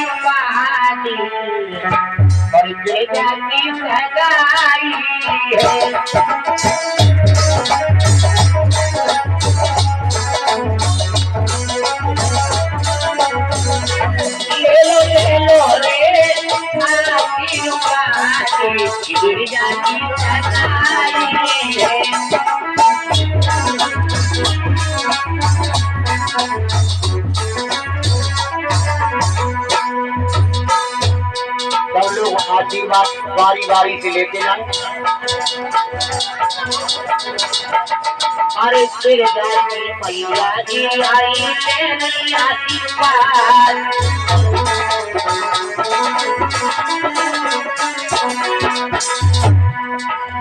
आशीर्वाद और गिरजा की सगाई ले लो रे आशीर्वाद गिरजा की सगाई सब लोग आशीर्वाद बारी बारी से लेते जाए। अरे तेरे घर में मैया जी आई तेरी आशीर्वाद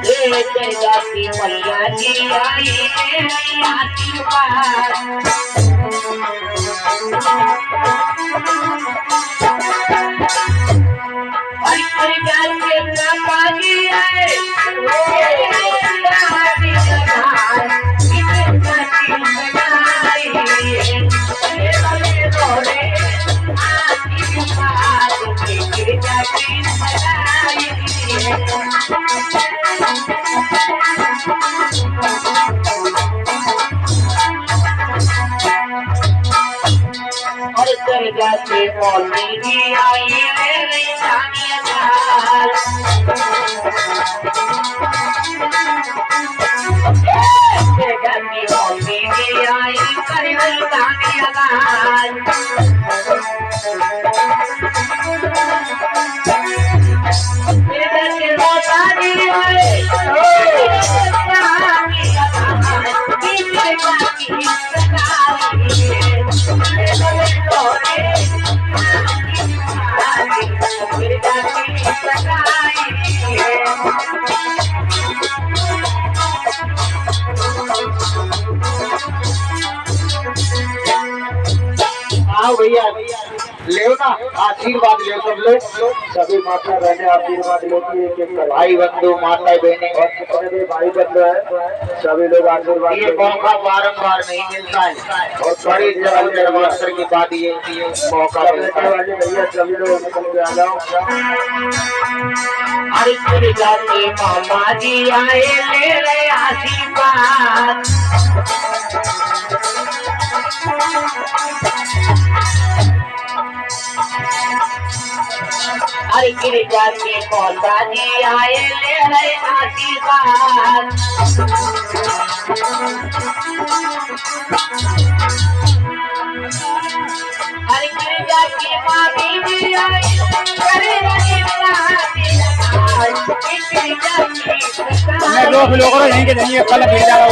तेरे घर में मैया जी आई तेरी आशीर्वाद और दरगाह से मौली भी आई मेरी सानिया लाल दरगाह की मौली भी आई मेरी सानिया लाल दरगाह के रोतारी आए आओ भैया ले ना आशीर्वाद ले सब लोग। सभी माता बहने आशीर्वाद लेती है। एक भाई बंधु माता बहने और जितने भी भाई बंधु है सभी लोग आशीर्वाद। ये मौका बारंबार नहीं मिलता है और बड़ी जगह दरबार की बात ये मौका मिलता है। भैया सभी लोग निकल के आ जाओ। अरे जाते मामा जी आए ले रहे आशीर्वाद अरे गिरजा के मौला जी आए ले रहे आशीर्वाद अरे गिरजा की मामी जी आए मैं 2 किलो करो यहीं के नहीं कल भेज जाओ।